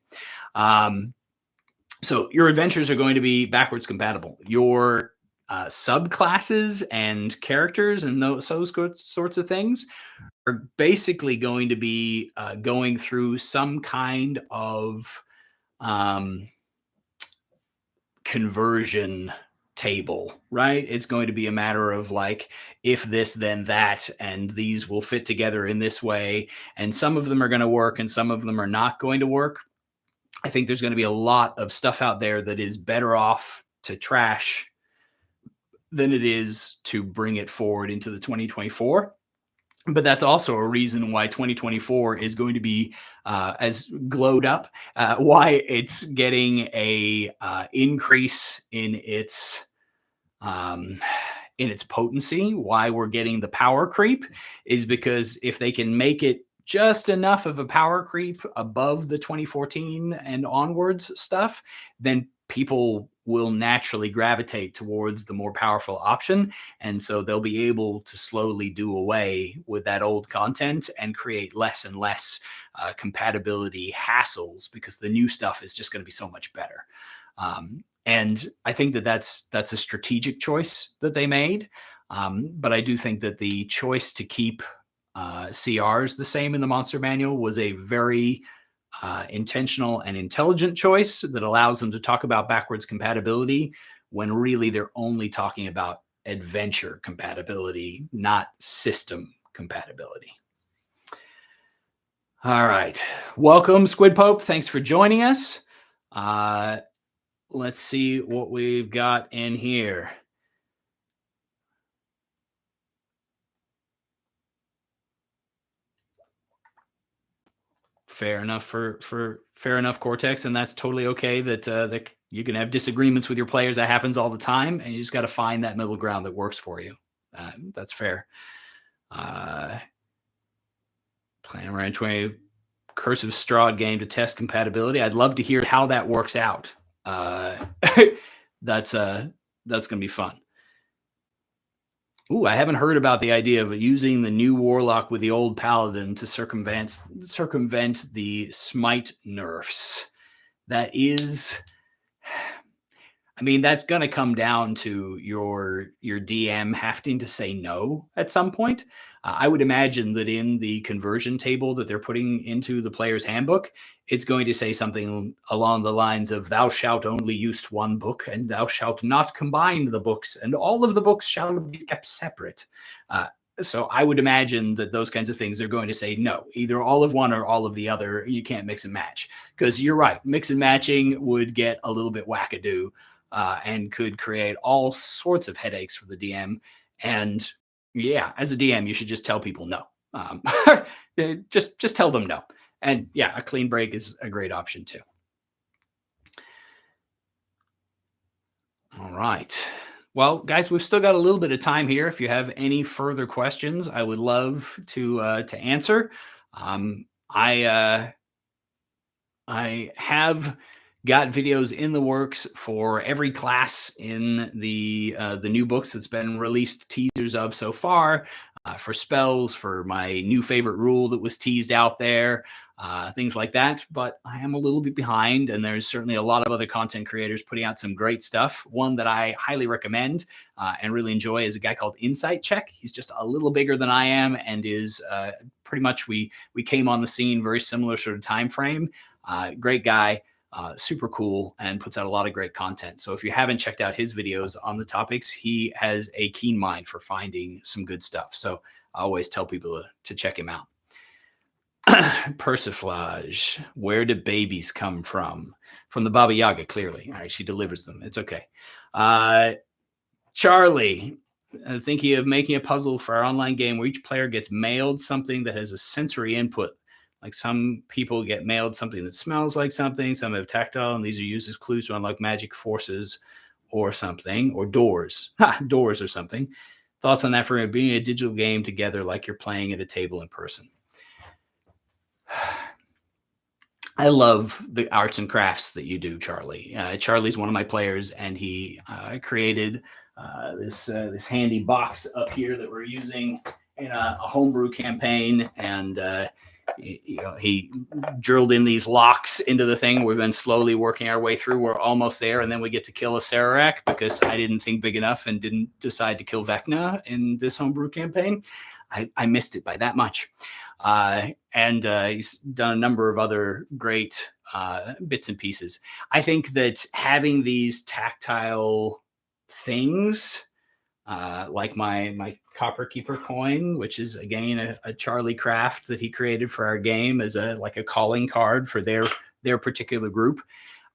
So your adventures are going to be backwards compatible. Your subclasses and characters and those sorts of things are basically going to be going through some kind of um, conversion table, right? It's going to be a matter of like, if this, then that, and these will fit together in this way. And some of them are going to work and some of them are not going to work. I think there's going to be a lot of stuff out there that is better off to trash than it is to bring it forward into the 2024. But that's also a reason why 2024 is going to be as glowed up, why it's getting a increase in its potency, why we're getting the power creep, is because if they can make it just enough of a power creep above the 2014 and onwards stuff, then people will naturally gravitate towards the more powerful option. And so they'll be able to slowly do away with that old content and create less and less compatibility hassles, because the new stuff is just going to be so much better. And I think that's a strategic choice that they made. But I do think that the choice to keep CRs the same in the monster manual was a very intentional and intelligent choice that allows them to talk about backwards compatibility when really they're only talking about adventure compatibility, not system compatibility. All right. Welcome, Squid Pope. Thanks for joining us. Let's see what we've got in here. Fair enough for fair enough, Cortex, and that's totally okay. That you can have disagreements with your players. That happens all the time, and you just got to find that middle ground that works for you. That's fair. Playing around 20 Cursive Strahd game to test compatibility. I'd love to hear how that works out. That's going to be fun. Ooh, I haven't heard about the idea of using the new Warlock with the old Paladin to circumvent the Smite nerfs. That is, I mean, that's going to come down to your DM having to say no at some point. I would imagine that in the conversion table that they're putting into the player's handbook, it's going to say something along the lines of, thou shalt only use one book, and thou shalt not combine the books, and all of the books shall be kept separate. So I would imagine that those kinds of things are going to say no, either all of one or all of the other. You can't mix and match, because you're right. Mix and matching would get a little bit wackadoo and could create all sorts of headaches for the DM. And yeah, as a DM, you should just tell people no. Just tell them no. And yeah, a clean break is a great option too. All right. Well, guys, we've still got a little bit of time here. If you have any further questions, I would love to answer. I have got videos in the works for every class in the new books that's been released teasers of so far, for spells, for my new favorite rule that was teased out there, things like that. But I am a little bit behind, and there's certainly a lot of other content creators putting out some great stuff. One that I highly recommend and really enjoy is a guy called Insight Check. He's just a little bigger than I am, and is pretty much, we came on the scene very similar sort of time frame. Great guy. Super cool, and puts out a lot of great content. So if you haven't checked out his videos on the topics, he has a keen mind for finding some good stuff. So I always tell people to check him out. Persiflage. Where do babies come from? From the Baba Yaga, clearly. All right, she delivers them. It's okay. Charlie, thinking of making a puzzle for our online game where each player gets mailed something that has a sensory input, Like some people get mailed something that smells like something, some have tactile, and these are used as clues to unlock magic forces or something, or doors. Ha, doors or something. Thoughts on that for being a digital game together like you're playing at a table in person? I love the arts and crafts that you do, Charlie. Charlie's one of my players, and he created this handy box up here that we're using in a homebrew campaign, and he drilled in these locks into the thing. We've been slowly working our way through. We're almost there, and then we get to kill a Sararak because I didn't think big enough and didn't decide to kill Vecna in this homebrew campaign. I missed it by that much. And he's done a number of other great bits and pieces. I think that having these tactile things, like my Copper Keeper coin, which is again a Charlie craft that he created for our game as a calling card for their particular group.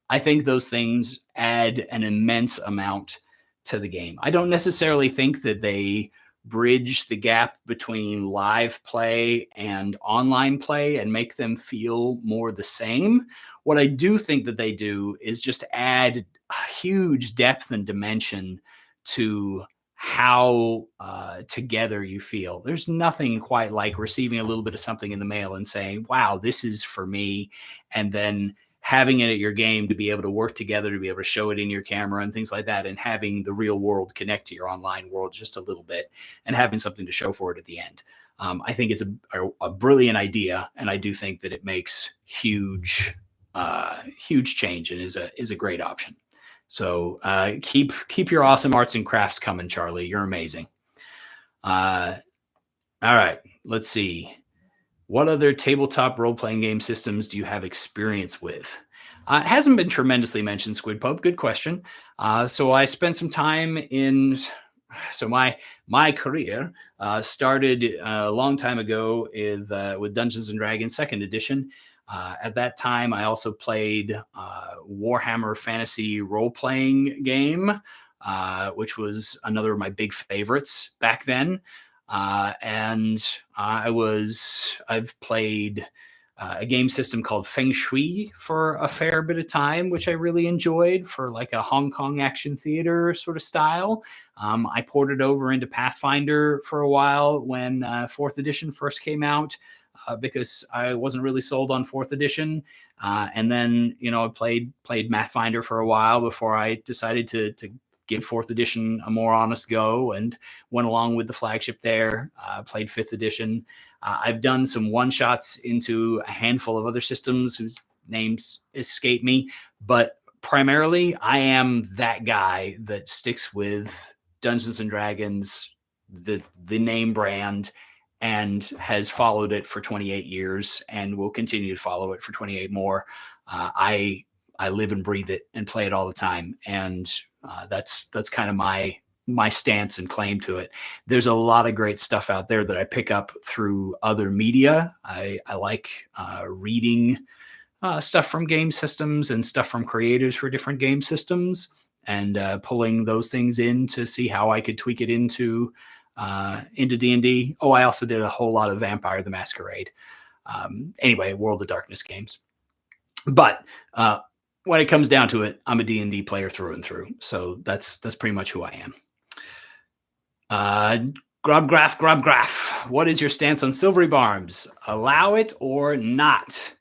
I think those things add an immense amount to the game. I don't necessarily think that they bridge the gap between live play and online play and make them feel more the same. What I do think that they do is just add a huge depth and dimension to how together you feel. There's nothing quite like receiving a little bit of something in the mail and saying, wow, this is for me. And then having it at your game to be able to work together, to be able to show it in your camera and things like that, and having the real world connect to your online world just a little bit and having something to show for it at the end. I think it's a brilliant idea, and I do think that it makes huge change and is a great option. So keep your awesome arts and crafts coming, Charlie. You're amazing. All right, let's see. What other tabletop role-playing game systems do you have experience with? It hasn't been tremendously mentioned, Squid Pub. Good question. So I spent some time in. So my career started a long time ago with Dungeons and Dragons Second Edition. At that time, I also played Warhammer Fantasy role-playing game, which was another of my big favorites back then. And I've played a game system called Feng Shui for a fair bit of time, which I really enjoyed for like a Hong Kong action theater sort of style. I ported over into Pathfinder for a while when 4th edition first came out. Because I wasn't really sold on 4th edition. And then, I played Pathfinder for a while before I decided to give 4th edition a more honest go and went along with the flagship there, played 5th edition. I've done some one-shots into a handful of other systems whose names escape me, but primarily I am that guy that sticks with Dungeons & Dragons, the name brand, and has followed it for 28 years and will continue to follow it for 28 more. I live and breathe it and play it all the time. And that's kind of my stance and claim to it. There's a lot of great stuff out there that I pick up through other media. I like reading stuff from game systems and stuff from creators for different game systems and pulling those things in to see how I could tweak it into D&D. Oh, I also did a whole lot of Vampire the Masquerade. Anyway, World of Darkness games. But when it comes down to it, I'm a D&D player through and through. So that's pretty much who I am. Grab. What is your stance on Silvery Barbs? Allow it or not?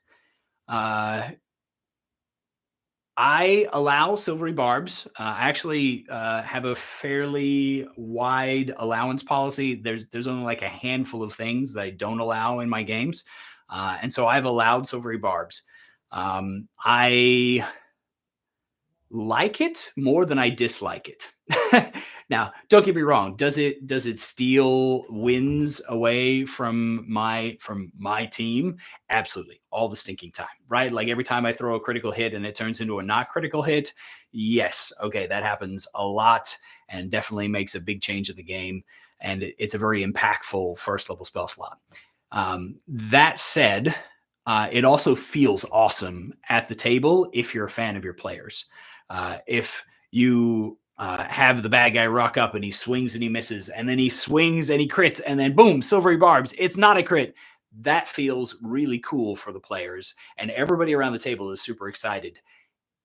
I allow Silvery Barbs. I actually have a fairly wide allowance policy. There's only like a handful of things that I don't allow in my games. And so I've allowed Silvery Barbs. I like it more than I dislike it. Now, don't get me wrong. Does it steal wins away from my team? Absolutely, all the stinking time, right? Like every time I throw a critical hit and it turns into a not critical hit. Yes, okay, that happens a lot and definitely makes a big change of the game. And it's a very impactful first level spell slot. That said, it also feels awesome at the table if you're a fan of your players. If you have the bad guy rock up and he swings and he misses, and then he swings and he crits, and then boom, Silvery Barbs, it's not a crit. That feels really cool for the players, and everybody around the table is super excited.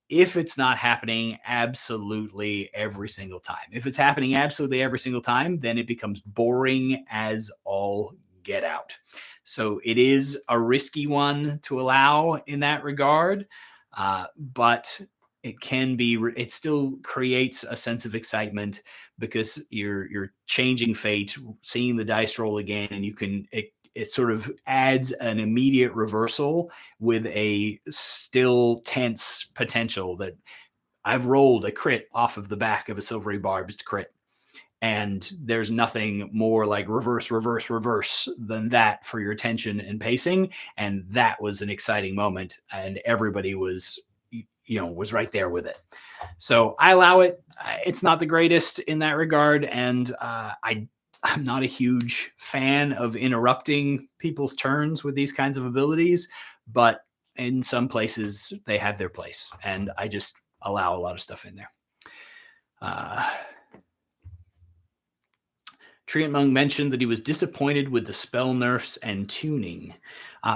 If it's not happening absolutely every single time, if it's happening absolutely every single time, then it becomes boring as all get out. So it is a risky one to allow in that regard, but it still creates a sense of excitement because you're changing fate, seeing the dice roll again, and it sort of adds an immediate reversal with a still tense potential that I've rolled a crit off of the back of a Silvery Barbs crit. And there's nothing more like reverse, reverse, reverse than that for your tension and pacing. And that was an exciting moment. And everybody was right there with it. So I allow it. It's not the greatest in that regard. And I'm not a huge fan of interrupting people's turns with these kinds of abilities, but in some places they have their place, and I just allow a lot of stuff in there. Uh, Treant Mung mentioned that he was disappointed with the spell nerfs and tuning.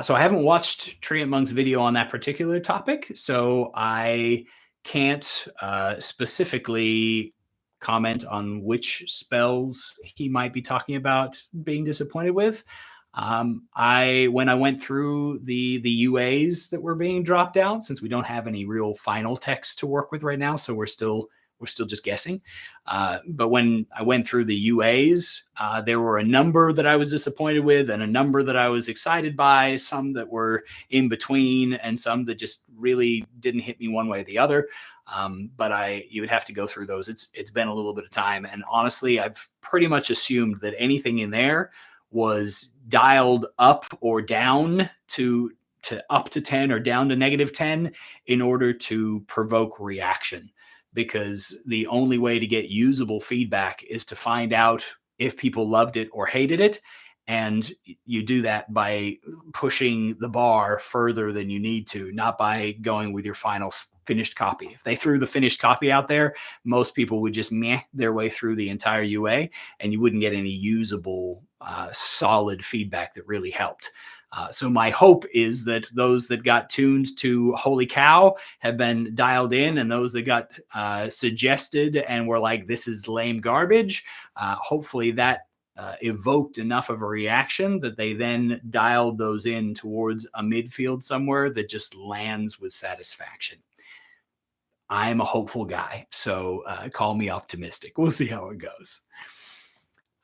So I haven't watched Treant Mung's video on that particular topic, so I can't specifically comment on which spells he might be talking about being disappointed with. When I went through the UAs that were being dropped out, since we don't have any real final text to work with right now, so we're still just guessing. But when I went through the UAs, there were a number that I was disappointed with and a number that I was excited by, some that were in between, and some that just really didn't hit me one way or the other. But you would have to go through those. It's been a little bit of time. And honestly, I've pretty much assumed that anything in there was dialed up or down to up to 10 or down to -10 in order to provoke reaction, because the only way to get usable feedback is to find out if people loved it or hated it. And you do that by pushing the bar further than you need to, not by going with your final finished copy. If they threw the finished copy out there, most people would just meh their way through the entire UA, and you wouldn't get any usable, solid feedback that really helped. So my hope is that those that got tuned to holy cow have been dialed in, and those that got suggested and were like, this is lame garbage, hopefully that evoked enough of a reaction that they then dialed those in towards a midfield somewhere that just lands with satisfaction. I'm a hopeful guy, so call me optimistic. We'll see how it goes.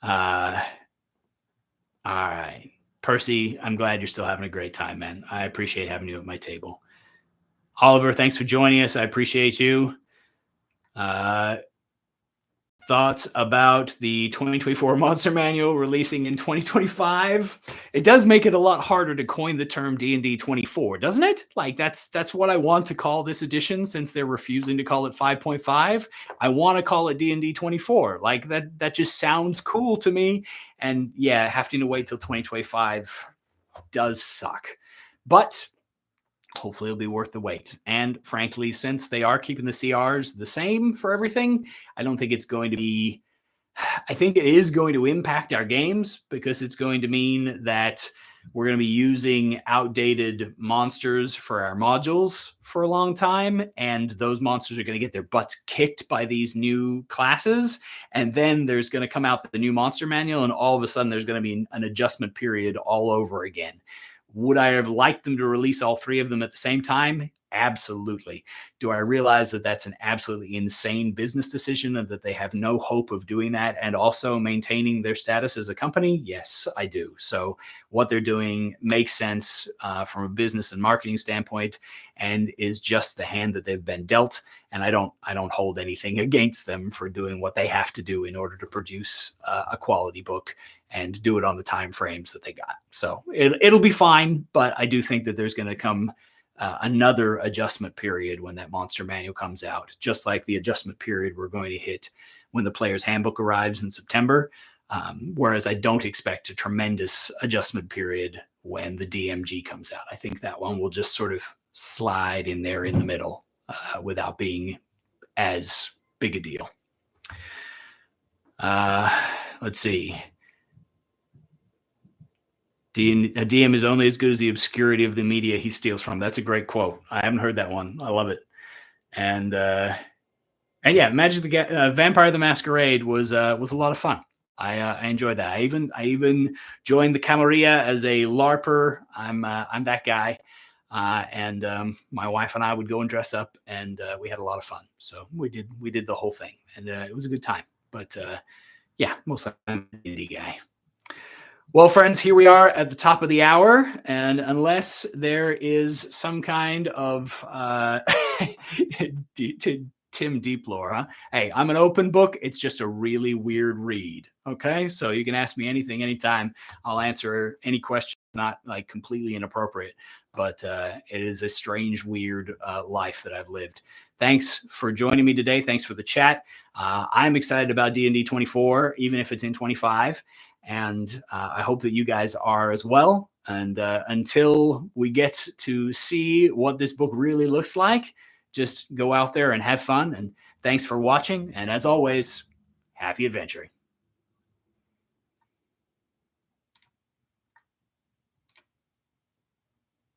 All right. Percy, I'm glad you're still having a great time, man. I appreciate having you at my table. Oliver, thanks for joining us. I appreciate you. Thoughts about the 2024 Monster Manual releasing in 2025? It does make it a lot harder to coin the term D&D 24, doesn't it? Like that's what I want to call this edition, since they're refusing to call it 5.5. I want to call it D&D 24. Like that just sounds cool to me. And yeah, having to wait till 2025 does suck. But hopefully it'll be worth the wait. And frankly, since they are keeping the CRs the same for everything, I don't think it's going to be, I think it is going to impact our games, because it's going to mean that we're going to be using outdated monsters for our modules for a long time. And those monsters are going to get their butts kicked by these new classes. And then there's going to come out the new monster manual, and all of a sudden there's going to be an adjustment period all over again. Would I have liked them to release all three of them at the same time? Absolutely. Do I realize that that's an absolutely insane business decision and that they have no hope of doing that and also maintaining their status as a company? Yes, I do. So what they're doing makes sense from a business and marketing standpoint, and is just the hand that they've been dealt. And I don't hold anything against them for doing what they have to do in order to produce a quality book and do it on the time frames that they got. So it'll be fine, but I do think that there's going to come another adjustment period when that monster manual comes out, just like the adjustment period we're going to hit when the player's handbook arrives in September. Whereas I don't expect a tremendous adjustment period when the DMG comes out. I think that one will just sort of slide in there in the middle without being as big a deal. Let's see. A DM is only as good as the obscurity of the media he steals from. That's a great quote. I haven't heard that one. I love it. And yeah, Vampire the Masquerade was a lot of fun. I enjoyed that. I even joined the Camarilla as a LARPer. I'm that guy, and my wife and I would go and dress up, and we had a lot of fun. So we did the whole thing, and it was a good time. But yeah, mostly I'm an indie guy. Well, friends, here we are at the top of the hour, and unless there is some kind of Tim Deeplore, huh? Hey, I'm an open book. It's just a really weird read. Okay, so you can ask me anything, anytime. I'll answer any question, not like completely inappropriate, but it is a strange, weird life that I've lived. Thanks for joining me today. Thanks for the chat. I'm excited about D&D 24, even if it's in 25. And I hope that you guys are as well. And until we get to see what this book really looks like, just go out there and have fun. And thanks for watching. And as always, happy adventuring.